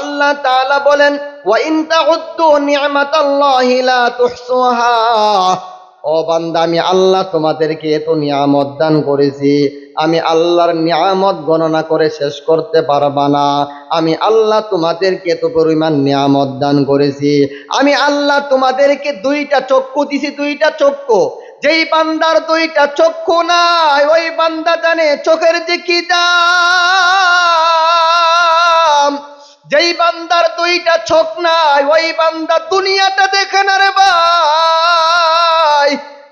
আল্লাহ তাআলা বলেন, ওয়া ইন তাউদ্দু নি'মাতাল্লাহি লা তুহসুহা। ও বান্দা, আমি আল্লাহ তোমাদেরকে এত নিয়ামত দান করেছি, আমি আল্লাহর নিয়ামত গণনা করে শেষ করতে পারবা না। আমি আল্লাহ তোমাদেরকে এত পরিমাণ নিয়ামত দান করেছি। আমি আল্লাহ তোমাদেরকে দুইটা চক্ষু দিছি, দুইটা চক্ষু। যেই বান্দার দুইটা চক্ষু নাই, ওই বান্দা জানে চোখের যে কি দাম। যেই বান্দার দুইটা চোখ নাই, ওই বান্দা দুনিয়াটা দেখে না রে ভাই।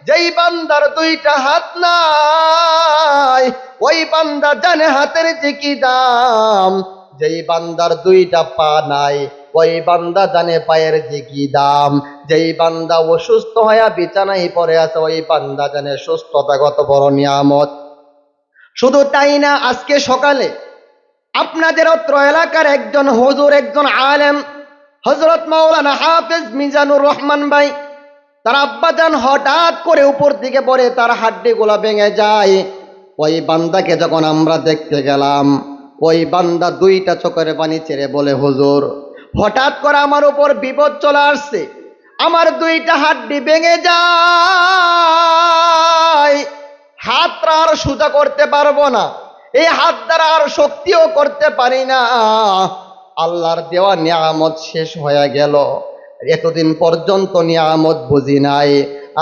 যেই বান্দার দুইটা হাত নাই, ওই বান্দা জানে হাতের যে কি দাম। যেই বান্দার দুইটা পা নাই, ওই বান্দা জানে পায়ের যে কি দাম। যেই বান্দা অসুস্থ হয়ে বিছানায় পড়ে আছে, ওই বান্দা জানে সুস্থতা কত বড় নিয়ামত। শুধু তাই না, আজকে সকালে আপনাদের অত্র এলাকার একজন হুজুর, একজন আলেম, হযরত মাওলানা হাফেজ মিজানুর রহমান ভাই, তার আব্বাজান হঠাৎ করে উপর দিকে পড়ে তার হাড্ডিগুলা ভেঙে যায়। ওই বান্দাকে যখন আমরা দেখতে গেলাম, ওই বান্দা দুইটা চোখের পানি ছেড়ে বলে, হুজুর, হঠাৎ করে আমার উপর বিপদ চলে আসছে, আমার দুইটা হাড্ডি ভেঙে যায়, হাতটা আর সোজা করতে পারবো না, এই হাত দ্বারা আর শক্তিও করতে পারি না। আল্লাহর দেওয়া নিয়ামত শেষ হয়ে গেল। এতদিন পর্যন্ত নিয়ামত বুঝি নাই,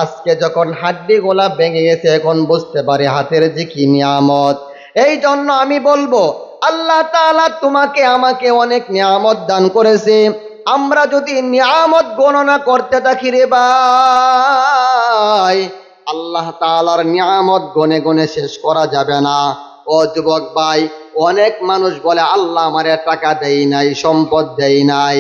আজকে যখন হাড্ডিগুলা ভেঙে গেছে এখন বুঝতে পারি হাতের যে কি নিয়ামত। এই জন্য আমি বলবো, আল্লাহ তাআলা তোমাকে আমাকে অনেক নিয়ামত দান করেছে। আমরা যদি নিয়ামত গণনা করতে থাকি রে ভাই, আল্লাহ তাআলার নিয়ামত গনে গনে শেষ করা যাবে না। ও যুবক ভাই, অনেক মানুষ বলে আল্লাহ আমারে টাকা দেই নাই, সম্পদ দেই নাই।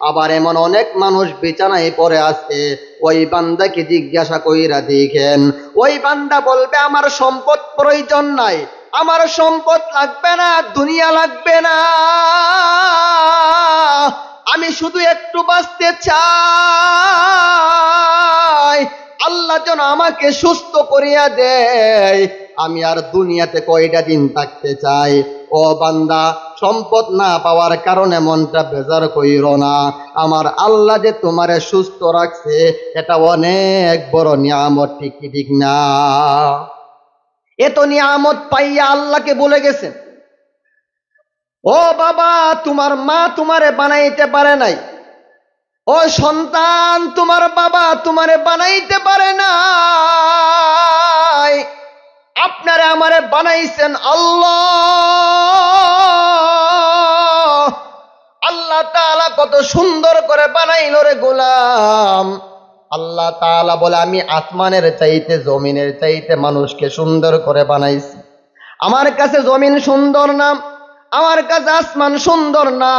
আবার এমন অনেক মানুষ বিছানায় পড়ে আছে, ওই বান্দাকে জিজ্ঞাসা কইরা দেখেন, ওই বান্দা বলবে আমার সম্পদ প্রয়োজন নাই, আমার সম্পদ লাগবে না, দুনিয়া লাগবে না, আমি শুধু একটু বাঁচতে চাই, আল্লাহ যেন আমাকে সুস্থ করিয়া দেয়, আমি আর দুনিয়াতে কয়টা দিন থাকতে চাই। ও বান্দা, সম্পদ না পাওয়ার কারণে মনটা বেজার কইরো না। আমার আল্লাহ যে তোমারে সুস্থ রাখছে, এটা অনেক বড় নিয়ামত, ঠিক কি ঠিক না? এত নিয়ামত পাইয়া আল্লাহকে বলে গেছেন, ও বাবা, তোমার মা তোমারে বানাইতে পারে নাই, ও সন্তান, তোমার বাবা তোমারে বানাইতে পারে নাই, আপনারে আমারে বানাইছেন আল্লাহ। আল্লাহ তাআলা কত সুন্দর করে বানাইলো রে গোলাম। আল্লাহ তাআলা বলে, আমি আসমানের চাইতে জমিনের চাইতে মানুষকে সুন্দর করে বানাইছি। আমার কাছে জমিন সুন্দর না, আমার কাছে আসমান সুন্দর না,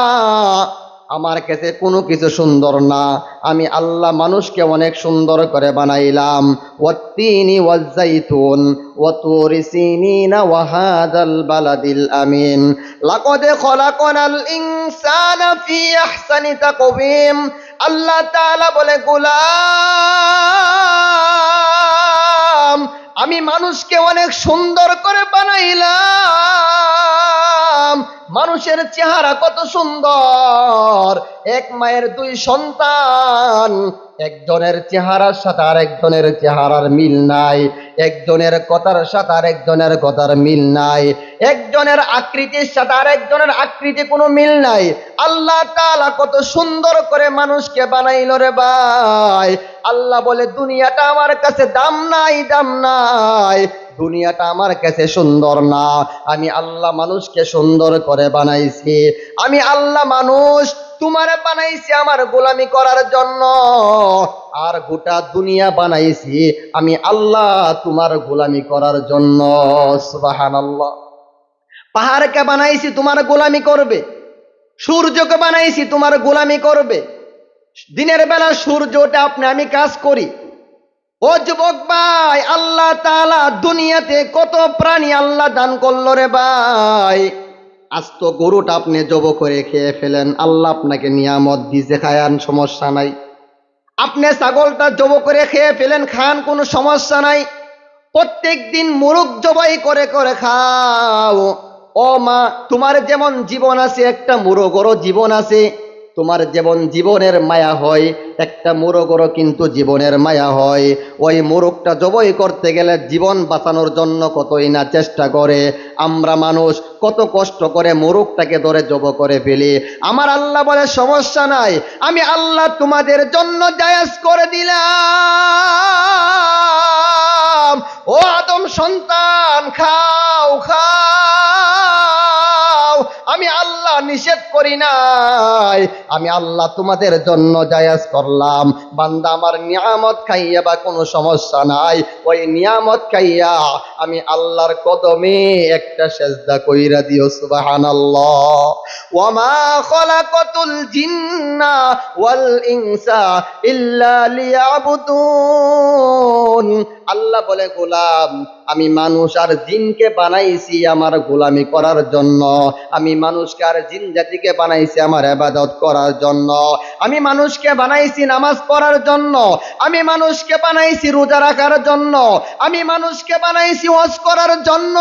আমার কাছে কোনো কিছু সুন্দর না। আমি আল্লাহ মানুষকে অনেক সুন্দর করে বানাইলাম। ওয়াত্তিনি ওয়াজ্জাইতুন ওয়া তুরি সিনিনা ওয়া হাযাল বালাদিল আমিন লাকাদ খলাকনাল ইনসানা ফি আহসানি তাকওয়িম। আল্লাহ তাআলা বলে, গোলাম, আমি মানুষকে অনেক সুন্দর করে বানাইলাম। মানুষের চেহারা কত সুন্দর, এক মায়ের দুই সন্তান, একজনের চেহারার সাথে আরেকজনের চেহারার মিল নাই, একজনের কথার সাথে আরেকজনের কথার মিল নাই, একজনের আকৃতির সাথে আরেকজনের আকৃতি কোনো মিল নাই। আল্লাহ তাআলা কত সুন্দর করে মানুষকে বানাইল রে ভাই। আল্লাহ বলে, দুনিয়াটা আমার কাছে দাম নাই, দাম নাই, দুনিয়াটা আমার কাছে সুন্দর না। আমি আল্লাহ মানুষকে সুন্দর করে বানাইছি। আমি আল্লাহ মানুষ তোমারে বানাইছি আমার গোলামি করার জন্য, আর গোটা দুনিয়া বানাইছি আমি আল্লাহ তোমার গোলামি করার জন্য। সুবহানাল্লাহ। পাহাড়কে বানাইছি তোমার গোলামি করবে, সূর্যকে বানাইছি তোমার গোলামি করবে। দিনের বেলা সূর্য ওঠে, আপনি আমি কাজ করি। ও যুবক ভাই, আল্লাহ তাআলা দুনিয়াতে কত প্রাণী আল্লাহ দান করলো রে ভাই। আজ তো গরুটা আপনি জব করে খেয়ে ফেলেন, আল্লাহ আপনাকে নিয়ামত দিয়েছে, খায়ান, সমস্যা নাই। আপনি ছাগলটা জব করে খেয়ে ফেলেন, খান, কোনো সমস্যা নাই। প্রত্যেক দিন মুরগ জবাই করে করে খাও, ও মা, তোমার যেমন জীবন আছে, একটা মুরগরও জীবন আছে। তোমার যেমন জীবনের মায়া হয়, একটা মুরগরও কিন্তু জীবনের মায়া হয়। ওই মুরগটা জবাই করতে গেলে জীবন বাঁচানোর জন্য কতই না চেষ্টা করে। আমরা মানুষ কত কষ্ট করে মুরগটাকে ধরে জব করে ফেলি। আমার আল্লাহ বলে সমস্যা নাই, আমি আল্লাহ তোমাদের জন্য জায়েজ করে দিলাম। ও আদম সন্তান, খাও খাও, আমি আল্লাহ নিষেধ করি নাই, আমি আল্লাহ তোমাদের জন্য জায়েজ করলাম। বান্দা আমার নিয়ামত খাইয়া বা কোনো সমস্যা নাই, ওই নিয়ামত খাইয়া আমি আল্লাহর কদমে একটা সেজদা কইরা দিও, সুবহানাল্লাহ। ওয়ামা খলাকাতুল জিন্না ওয়াল ইনসা ইল্লা লিয়াবুদুন। আল্লাহ বলে, গোলাম, আমি মানুষ আর জিনকে বানাইছি আমার গোলামি করার জন্য। আমি মানুষকে আর জিন জাতিকে বানাইছি আমার ইবাদত করার জন্য। আমি মানুষকে বানাইছি নামাজ পড়ার জন্য। আমি মানুষকে বানাইছি রোজা রাখার জন্য। আমি মানুষকে বানাইছি হজ করার জন্য।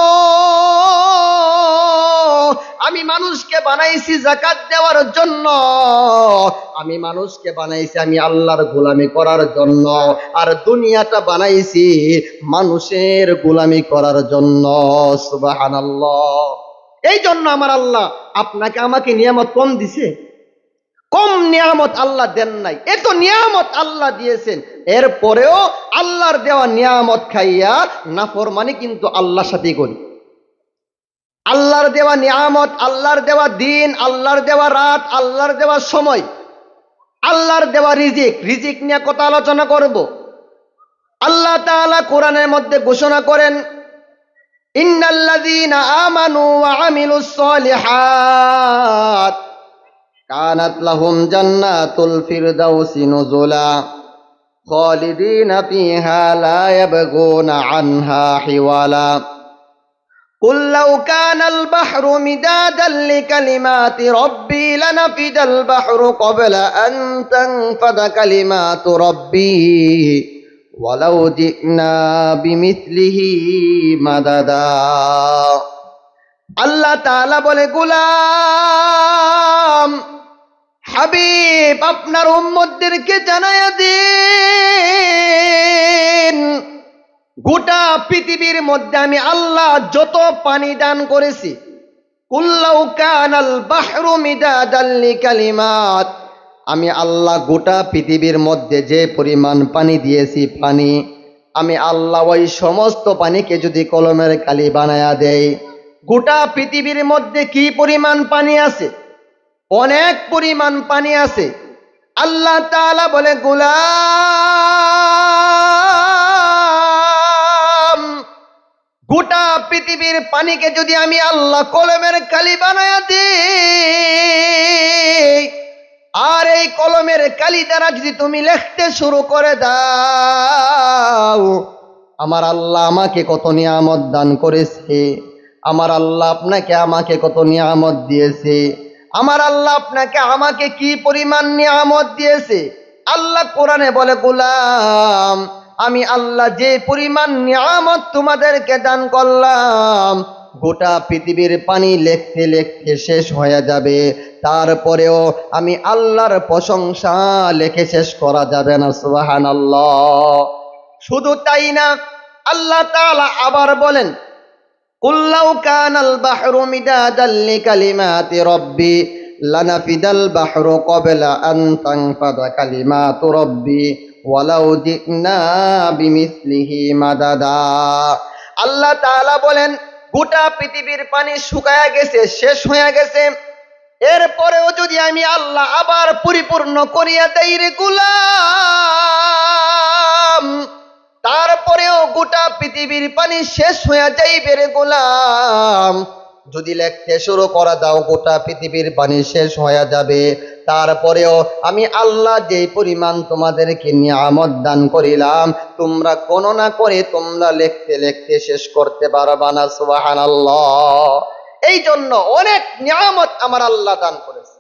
আমি মানুষকে বানাইছি যাকাত দেওয়ার জন্য। আমি মানুষকে বানাইছি আমি আল্লাহর গোলামি করার জন্য। আর দুনিয়াটা বানাইছি মানুষের গোলামি করার জন্য, সুবহানাল্লাহ। এই জন্য আমার আল্লাহ আপনাকে আমাকে নিয়ামত কম দিছে? কম নিয়ামত আল্লাহ দেন নাই, এত নিয়ামত আল্লাহ দিয়েছেন। এরপরেও আল্লাহর দেওয়া নিয়ামত খাইয়া নাফরমানি কিন্তু আল্লাহর সাথে করি। আল্লাহর দেওয়া নিয়ামত, আল্লাহর দেওয়া দিন, আল্লাহর দেওয়া রাত, আল্লাহর দেওয়া সময়, আল্লাহর দেওয়া রিজিক, রিজিক নিয়ে কথা আলোচনা করব। আল্লাহ তাআলা কোরআনের মধ্যে ঘোষণা করেন, ইন্নাল্লাযীনা আমানু ওয়া আমিলুস সলিহাত কানাত লাহুম জান্নাতুল ফিরদাউসি নুজুলা খালিদিনা ফিহা লা ইয়াবগুনা আনহা হিওয়ালা। قل لو كان البحر مدادا لكلمات ربي لنفد البحر قبل أن تنفد كلمات ربي ولو جئنا بمثله مددا। আল্লাহ তাআলা বলে, গোলাম হাবিব, আপনার উম্মতদেরকে জানায়া দিন, গোটা পৃথিবীর মধ্যে আমি আল্লাহ যত পানি দান করেছি, কুল্লাউ কানাল বাহরু মিদাদাল লিকালিমাত, আমি আল্লাহ গোটা পৃথিবীর মধ্যে যে পরিমাণ পানি দিয়েছি, পানি আমি আল্লাহ ওই সমস্ত পানিকে যদি কলমের কালি বানায়া দেই, গোটা পৃথিবীর মধ্যে কি পরিমাণ পানি আছে? অনেক পরিমাণ পানি আছে। আল্লাহ তাআলা বলে, গোলাম গোটা পৃথিবীর পানিকে যদি আমি আল্লাহ কলমের কালি বানায়া দিই, আর এই কলমের কালি দ্বারা যদি তুমি লিখতে শুরু করে দাও, আমার আল্লাহ আমাকে কত নিয়ামত দান করেছে, আমার আল্লাহ আপনাকে আমাকে কত নিয়ামত দিয়েছে, আমার আল্লাহ আপনাকে আমাকে কি পরিমাণ নিয়ামত দিয়েছে। আল্লাহ কোরআনে বলে, গোলাম আমি আল্লাহ যে পরিমাণ নিয়ামত তোমাদেরকে দান করলাম, গোটা পৃথিবীর পানি লিখতে লিখতে শেষ হয়ে যাবে, তারপরেও আমি আল্লাহর প্রশংসা লিখে শেষ করা যাবে না, সুবহানাল্লাহ। শুধু তাই না, আল্লাহ তাআলা আবার বলেন, কুল লাউ কানাল বাহরু মিদাদাল লিকালিমাতি রাব্বি লানাফিদাল বাহরু ক্বাবলা আন তানফাদা কালিমাতু রাব্বি ওয়ালাউ জিনা বিমিসলিহি মাদাদা। আল্লাহ তাআলা বলেন, গোটা পৃথিবীর পানি শুকায়া গেছে, শেষ হয়ে গেছে, এরপরেও যদি আমি আল্লাহ আবার পরিপূর্ণ করিয়া দেই রে গোলাম, তারপরেও গোটা পৃথিবীর পানি শেষ হয়ে যাইবে রে গোলাম। যদি লিখতে শুরু করা দাও, গোটা পৃথিবীর পানি শেষ হয়ে যাবে, তারপরেও আমি আল্লাহ যে পরিমাণ তোমাদেরকে নিয়ামত দান করিলাম, তোমরা গণনা করে তোমরা লিখতে লিখতে শেষ করতে পারবা না, সুবহানাল্লাহ। এই জন্য অনেক নিয়ামত আমার আল্লাহ দান করেছে।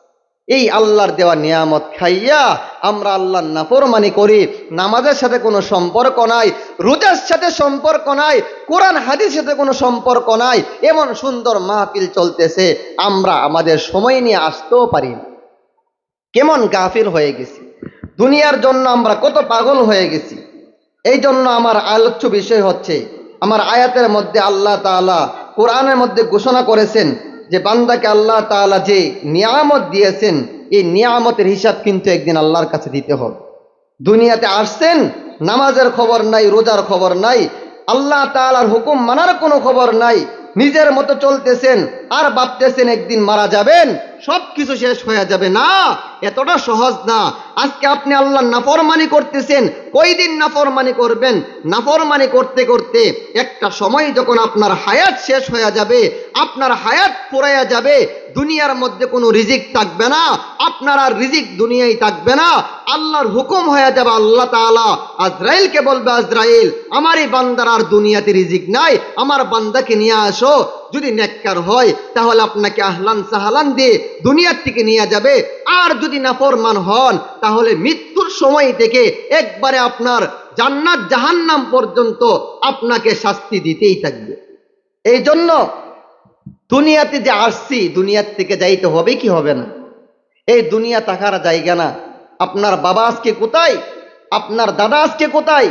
এই আল্লাহর দেওয়া নিয়ামত খাইয়া আমরা আল্লাহর নাফরমানি করি। নামাজের সাথে কোনো সম্পর্ক নাই, রোজার সাথে সম্পর্ক নাই, কোরআন হাদিসের সাথে কোনো সম্পর্ক নাই। এমন সুন্দর মাহফিল চলতেছে, আমরা আমাদের সময় নিয়ে আসতেও পারি না। কেমন গাফিল হয়ে গেছি, দুনিয়ার জন্য আমরা কত পাগল হয়ে গেছি। এই জন্য আমার আলোচ্য বিষয় হচ্ছে, আমার আয়াতের মধ্যে আল্লাহ তাআলা কোরআনের মধ্যে ঘোষণা করেছেন যে বান্দাকে আল্লাহ তাআলা যে নিয়ামত দিয়েছেন, এই নিয়ামতের হিসাব কিন্তু একদিন আল্লাহর কাছে দিতে হবে। দুনিয়াতে আসছেন, নামাজের খবর নাই, রোজার খবর নাই, আল্লাহ তাআলার হুকুম মানার কোনো খবর নাই, নিজের মতো চলতেছেন আর ভাবতেছেন একদিন মারা যাবেন, সব কিছু শেষ হয়ে যাবে। না, এতটা সহজ না। আজকে আপনি আল্লাহর নাফরমানি করতেছেন, কয়দিন নাফরমানি করবেন? নাফরমানি করতে করতে একটা সময় যখন আপনার হায়াত শেষ হয়ে যাবে, আপনার হায়াত ফুরাইয়া যাবে, দুনিয়ার মধ্যে কোনো রিজিক থাকবে না, আপনার আর রিজিক দুনিয়ায় থাকবে না, আল্লাহর হুকুম হয়ে যাবে। আল্লাহ তাআলা আজরাইলকে বলবে, আজরাইল, আমার এই বান্দার আর দুনিয়াতে রিজিক নাই, আমার বান্দাকে নিয়ে আসো। যদি নেককার হয় তাহলে আপনাকে আহলান সাহালান দিয়ে দুনিয়ার থেকে নিয়ে যাবে, আর যদি নাফরমান হন তাহলে মৃত্যুর সময় থেকে একবারে আপনার জান্নাত জাহান্নাম পর্যন্ত আপনাকে শাস্তি দিতেই থাকবে। এই জন্য দুনিয়াতে যে আসছি, দুনিয়ার থেকে যাইতে হবে কি হবে না? এই দুনিয়া থাকার জায়গা না। আপনার বাবা আজকে কোথায়, আপনার দাদা আজকে কোথায়,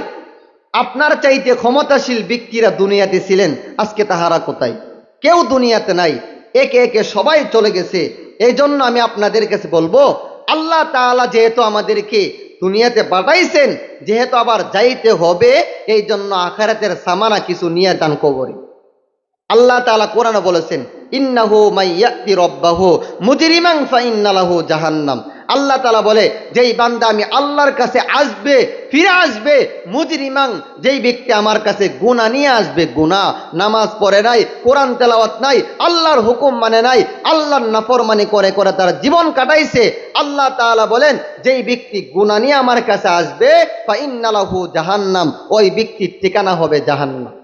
আপনার চাইতে ক্ষমতাশীল ব্যক্তিরা দুনিয়াতে ছিলেন, আজকে তাহারা কোথায়? কেউ দুনিয়াতে নাই, একে একে সবাই চলে গেছে। এই জন্য আমি আপনাদের কাছে বলবো, আল্লাহ তাআলা যেহেতু আমাদেরকে দুনিয়াতে পাঠাইছেন, যেহেতু আবার যাইতে হবে, এই জন্য আখিরাতের সামানা কিছু নিয়ে যান কবরে। আল্লাহ তাআলা কোরআনে বলেছেন, ইন্নাহু মাইয়াতি রব্বাহু মুজরিমান ফাইন্না লাহু জাহান্নাম। আল্লাহ তাআলা বলে, যেই বান্দা আমি আল্লাহর কাছে আসবে, ফিরে আসবে, মুজরিমান, যেই ব্যক্তি আমার কাছে গুনাহ নিয়ে আসবে, গুনাহ, নামাজ পড়ে নাই, কোরআন তেলাওয়াত নাই, আল্লাহর হুকুম মানে নাই, আল্লাহর নাফরমানি করে করে তার জীবন কাটাইছে। আল্লাহ তাআলা বলেন, যেই ব্যক্তি গুনাহ নিয়ে আমার কাছে আসবে, ফাইন্না লাহু জাহান্নাম, ওই ব্যক্তির ঠিকানা হবে জাহান্নাম।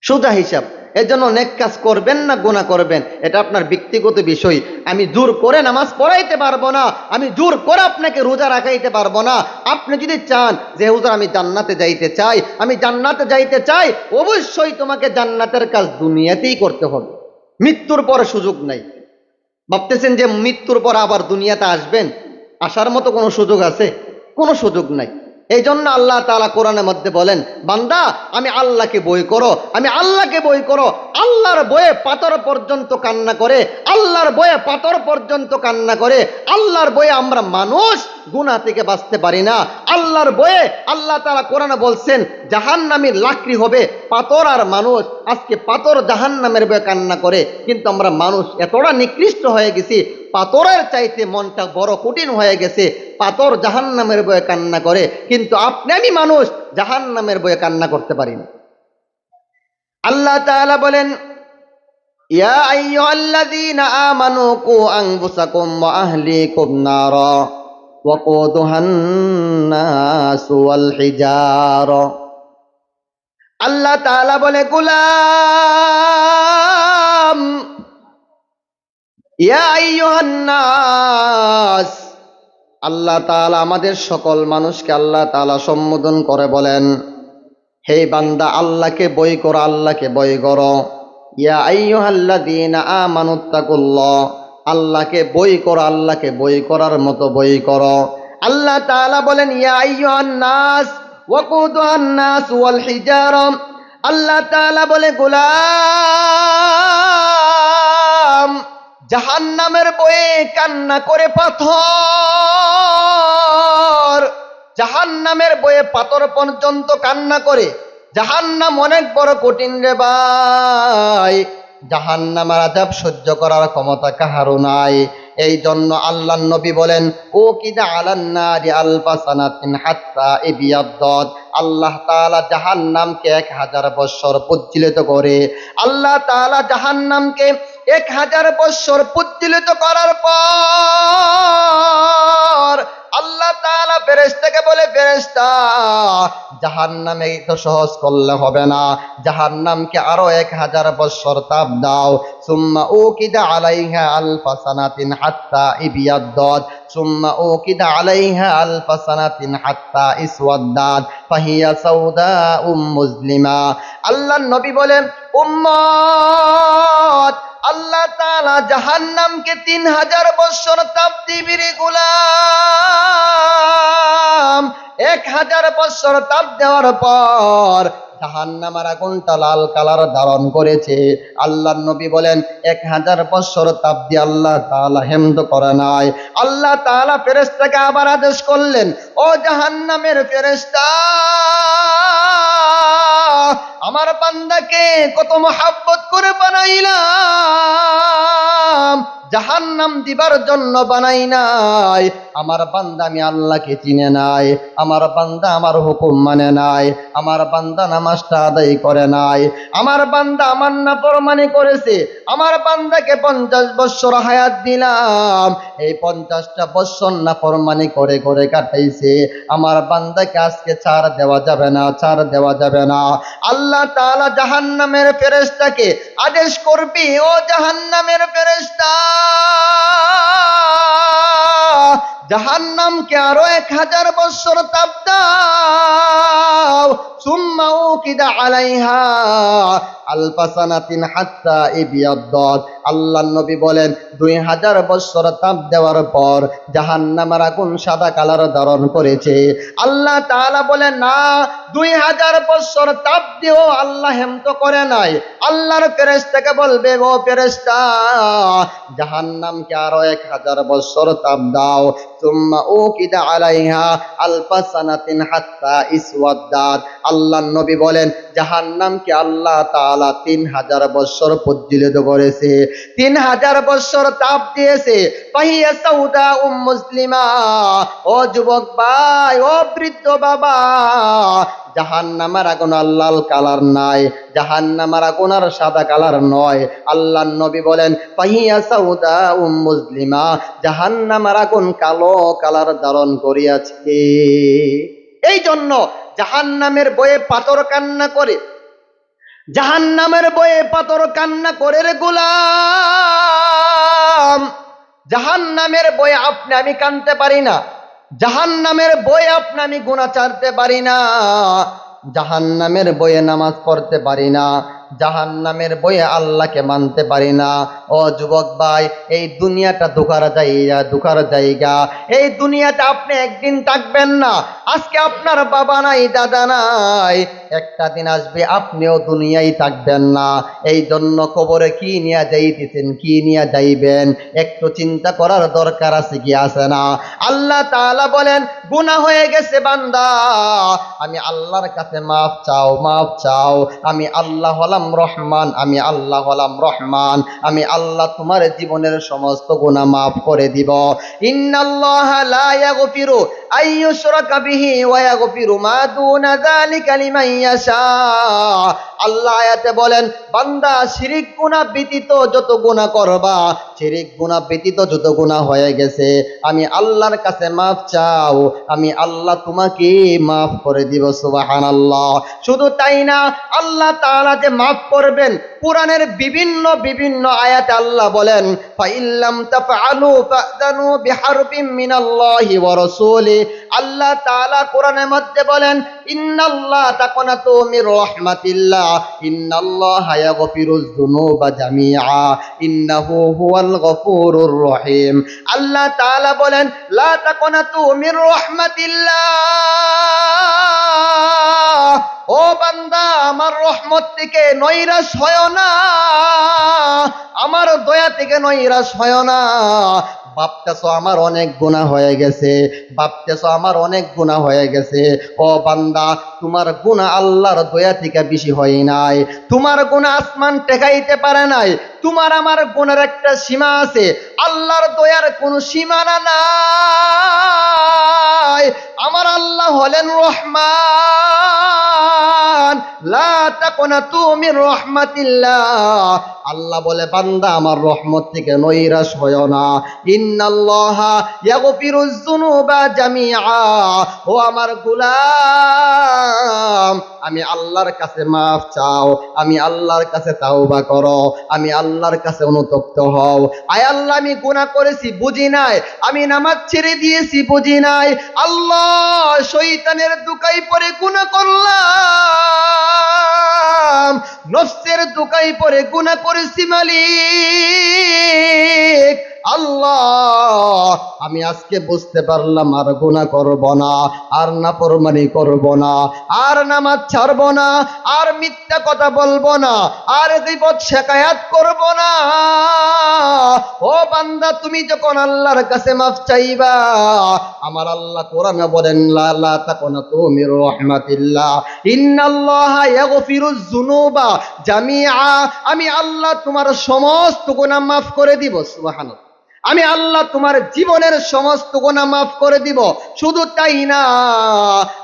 সোজা হিসাব। এজন্য নেক কাজ করবেন না গুনাহ করবেন, এটা আপনার ব্যক্তিগত বিষয়। আমি জোর করে নামাজ পড়াইতে পারবো না, আমি জোর করে আপনাকে রোজা রাখাইতে পারবো না। আপনি যদি চান যে হুজুর আমি জান্নাতে যাইতে চাই, আমি জান্নাতে যাইতে চাই, অবশ্যই তোমাকে জান্নাতের কাজ দুনিয়াতেই করতে হবে, মৃত্যুর পর সুযোগ নাই। ভাবতেছেন যে মৃত্যুর পর আবার দুনিয়াতে আসবেন, আসার মতো কোনো সুযোগ আছে? কোনো সুযোগ নাই। এই জন্য আল্লাহ তাআলা কোরআনের মধ্যে বলেন, বান্দা আমি আল্লাহকে বই করো, আমি আল্লাহকে বই করো। আল্লাহর বয়ে পাথর পর্যন্ত কান্না করে, আল্লাহর বয়ে পাথর পর্যন্ত কান্না করে। আল্লাহর বয়ে আমরা মানুষ গুনাহ থেকে বাঁচতে পারি না। আল্লাহর বয়ে আল্লাহ তাআলা কোরআনে বলছেন, জাহান্নামীর লাকড়ি হবে পাথর আর মানুষ। আজকে পাথর জাহান্নামের বয়ে কান্না করে, কিন্তু আমরা মানুষ এতটা নিকৃষ্ট হয়ে গেছি, পাথরের চাইতে মনটা বড় কঠিন হয়ে গেছে। পাথর জাহান্নামের বয়ে কান্না করে, কিন্তু আপনি আমি মানুষ জাহান্নামের বয়ে কান্না করতে পারি না। আল্লাহ তাআলা বলেন, ইয়া আইয়ুহাল্লাযীনা আমানু কু আনফুসাকুম ওয়া আহলিকুম নারা ওয়াকুদুহান নাসু ওয়াল হিজারা। আল্লাহ তাআলা বলে, গোলাম, ইয়া আইয়ুহান নাস, আল্লাহ তাআলা আমাদের সকল মানুষকে আল্লাহ তাআলা সম্বোধন করে বলেন, হে বান্দা আল্লাহকে বই করো, আল্লাহকে বই করো। ইয়া আইয়ুহাল্লাযীনা আমানুত্তাকুল্লাহ, আল্লাহকে বই করো, আল্লাহকে বই করার মতো বই করো। আল্লাহ তাআলা বলেন, ইয়া আইয়ুহান নাস ওয়াকুদুহান নাস ওয়াল হিজারা। আল্লাহ তাআলা বলে, গোলাম, জাহান্নামের বয়ে কান্না করে পাথর, জাহান্নামের বয়ে পাথর পর্যন্ত কান্না করে। জাহান্নাম অনেক বড় কঠিন রে ভাই, জাহান্নামের আযাব সহ্য করার ক্ষমতা কাহারও নাই। এই জন্য আল্লাহর নবী বলেন, ও কিদা আলান নারি আলফা সানাতিন হাত্তা ইবিয়াদ্দাত। আল্লাহ তাআলা জাহান্নামকে 1000 বছর প্রজ্বলিত করে। আল্লাহ তাআলা জাহান্নামকে 1000 বছর প্রজ্বলিত করার পর আল্লাহ তাআলা ফেরেশতাকে বলে, ফেরেশতা, জাহান্নামে তো সহজ করলে হবে না, জাহান্নামকে আরো 1000 বছর তাপ দাও। সুম্মা উকিদা আলাইহা আলফা সানাতিন হাত্তা ইবিয়াদ্দাত, সুম্মা উকিদা আলাইহা আলফা সানাতিন হাত্তা ইসওয়াদ্দাত ফাহিয়া সাউদাউম মুসলিমা। আল্লাহর নবী বলেন, উম্মত, আল্লাহ তাআলা জাহান্নামকে 3000 বছর তাপ দিবে রে গোলাম। 1000 বছর তাপ দেওয়ার পর জাহান্নামের আগুনটা লাল কালার ধারণ করেছে। আল্লাহর নবী বলেন, 1000 বছর তাপ দিয়ে আল্লাহ তাআলা হেমন্ত করে নাই। আল্লাহ তাআলা ফেরেশতাকে আবার আদেশ করলেন, ও জাহান্নামের ফেরেশতা, আমার বান্দাকে কত মহব্বত করে বানাইলাম, জাহান্নাম দিবার জন্য বানাই নাই। আমার বান্দা আমি আল্লাহকে চিনে নাই, আমার বান্দা আমার হুকুম মানে নাই, আমার বান্দা নামাজটা আদায় করে নাই, আমার বান্দা আমার নাফরমানি করেছে। আমার বান্দাকে 50 বছর হায়াত দিলাম, এই 50টা বছর নাফরমানি করে করে কাটাইছে। আমার বান্দাকে আজকে ছাড় দেওয়া যাবে না, ছাড় দেওয়া যাবে না। আল্লাহ তাআলা জাহান্নামের ফেরেশতাকে আদেশ করবি, ও জাহান্নামের ফেরেশতা, জাহান্নামকে আরো 1000 বছর তাপ দাও। সুম্মা উকিদা আলাইহা আলফা সানাতিন হাত্তা ইবিয়াদ্দাত। আল্লাহর নবী বলেন, 2000 বছর তাপ দেওয়ার পর জাহান্নামের আগুন সাদা কালার ধারণ করেছে। আল্লাহ তাআলা বলেন, না, 2000 বছর তাপ দিও আল্লাহ হেমত করে নাই। আল্লাহর ফেরেশতাকে বলবে, ও ফেরেশতা, জাহান্নামকে আরো 1000 বছর তাপ দাও। সুম্মা উকিদা আলাইহা আলফা সানাতিন হাত্তা ইসওয়াদ্দাত। আল্লাহর নবী বলেন, জাহান্নামকে আল্লাহ তাআলা 3000 বছর প্রজ্বলিত করেছে, 3000 বছর তাপ দিয়েছে। ফাহিয়া সাউদাউম মুসলিমা। ও যুবক ভাই, ও বৃদ্ধ বাবা, জাহান্নামের আগুন আর লাল কালার নাই, জাহান্নামের আগুন আর সাদা কালার নয়। আল্লাহর নবী বলেন, ফাহিয়া সাউদাউম মুসলিমা, জাহান্নামের আগুন কালো কালার ধারণ করিয়াছে। এই জন্য জাহান্নামের বয়ে পাথর কান্না করে, জাহান্নামের বয়ে পাথর কান্না করে রে গোলাম। জাহান্নামের বয়ে আপনি আমি কাঁদতে পারি না, জাহান্নামের বয়ে আপনি আমি গুনাহ ছাড়তে পারি না, জাহান্নামের বয়ে নামাজ পড়তে পারি না, জাহান্নামের বয়ে আল্লাহকে মানতে পারি না। ও যুবক ভাই, এই দুনিয়াটা ধোঁকার জায়গা, ধোঁকার জায়গা। এই দুনিয়াতে আপনি একদিন থাকবেন না। আজকে আপনার বাবা নাই, দাদা নাই, একটা দিন আসবে আপনিও দুনিয়ায় থাকবেন না। এই জন্য কবরে কি নিয়ে যাইতেছেন, কি নিয়ে যাইবেন, একটু চিন্তা করার দরকার আছে কি আছে না? আল্লাহ তাআলা বলেন, গুনাহ হয়ে গেছে বান্দা, আমি আল্লাহর কাছে মাফ চাও, মাফ চাও। আমি আল্লাহ হলাম রহমান, আমি আল্লাহ হলাম রহমান, আমি আল্লাহ তোমার জীবনের সমস্ত গুনাহ মাফ করে দিব। ইন্নাল্লাহা লা ইয়াগফিরু আইয়ুশরাকা বিহি ওয়া ইয়াগফিরু মা দুনা যালিকা লিমান ইয়াশা। আল্লাহ আয়াতে বলেন, বান্দা শিরিক গুনাহ ব্যতীত যত গুনাহ করবা, শিরিক গুনাহ ব্যতীত যত গুনাহ হয়ে গেছে, আমি আল্লাহর কাছে মাফ চাও, আমি আল্লাহ তোমাকে মাফ করে দিব। সুবহানাল্লাহ। শুধু তাই না, আল্লাহ তাআলা যে মাফ করবেন, কোরআনের বিভিন্ন বিভিন্ন আয়াতে আল্লাহ বলেন, ফাইল্লাম তাফআলু ফাযানু বিহারবিম মিনাল্লাহি ওয়া রাসূলি। আল্লাহ তাআলা কোরআনের মধ্যে বলেন, ইন্নাল্লাহা তাকনাতু মির রাহমাতিল্লাহ, ইন্নাল্লাহা ইয়াগফিরুয যুনুবা জামিআ, ইন্নাহু হুয়াল গফুরুর রহিম। আল্লাহ তাআলা বলেন, লা তাকনাতু মির রাহমাতিল্লাহ, ও বান্দা, আমার রহমত থেকে নৈরাশ হয় না, আমার দয়া থেকে নৈরাশ হয় না। ভাবতেছো আমার অনেক গুনাহ হয়ে গেছে, ভাবতেছো আমার অনেক গুনাহ হয়ে গেছে। ও বান্দা, তোমার গুনাহ আল্লাহর দয়া থেকে বেশি হয় নাই, তোমার গুনাহ আসমান টেকাইতে পারে নাই। তোমার আমার গুনার একটা সীমা আছে, আল্লাহর দয়ার কোনো সীমানা নাই। আমার আল্লাহ হলেন রহমান, বান্দান লা তাকুনাতু মির রাহমাতিল্লাহ, আল্লাহ বলে বান্দা আমার রহমত থেকে নৈরাশ হয়ো না। ইন্নাল্লাহা ইয়াগফিরুজ যুনুবা জামিআ, ও আমার গোলাম আমি আল্লাহর কাছে মাফ চাও, আমি আল্লাহর কাছে তাওবা করো, আমি আল্লাহর কাছে অনুতপ্ত হও। আয় আল্লাহ আমি গুনাহ করেছি বুঝি নাই, আমি নামাজ ছেড়ে দিয়েছি বুঝি নাই, আল্লাহ শয়তানের দুকাই পড়ে গুনাহ করলাম, নফসের দুকাই পড়ে গুনাহ করেছি মালিক। আল্লাহ আমি আজকে বুঝতে পারলাম আর গুনাহ করব না, আর নাফরমানি করব না, আর নামাজ ছাড়ব না, আর মিথ্যা কথা বলবো না, আর গীবত শিকায়াত করব না। ও বান্দা তুমি যখন আল্লাহর কাছে মাফ চাইবা, আমার আল্লাহ কোরআনে বলেন লা তাকুনাতু মির রাহমাতিল্লাহ ইন্নাল্লাহা ইয়াগফিরুজ যুনুবা জামিআ, আমি আল্লাহ তোমার সমস্ত গুনাহ মাফ করে দিব। সুবহানাল্লাহ, আমি আল্লাহ তোমার জীবনের সমস্ত গুনাহ মাফ করে দিব। শুধু তাই না,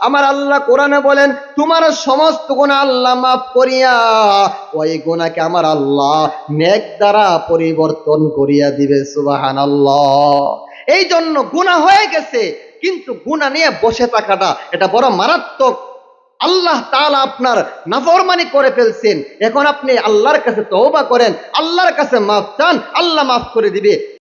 আমার আল্লাহ কোরআনে বলেন তোমার সমস্ত গুনাহ আল্লাহ মাফ করিয়া ওই গুনাহকে আমার আল্লাহ নেক দ্বারা পরিবর্তন করিয়া দিবে। সুবহানাল্লাহ। এই জন্য গুনাহ হয়ে গেছে, কিন্তু গুনাহ নিয়ে বসে থাকাটা এটা বড় মারাত্মক। আল্লাহ তাআলা আপনার নাফরমানি করে ফেলছেন, এখন আপনি আল্লাহর কাছে তওবা করেন, আল্লাহর কাছে মাফ চান, আল্লাহ মাফ করে দিবে।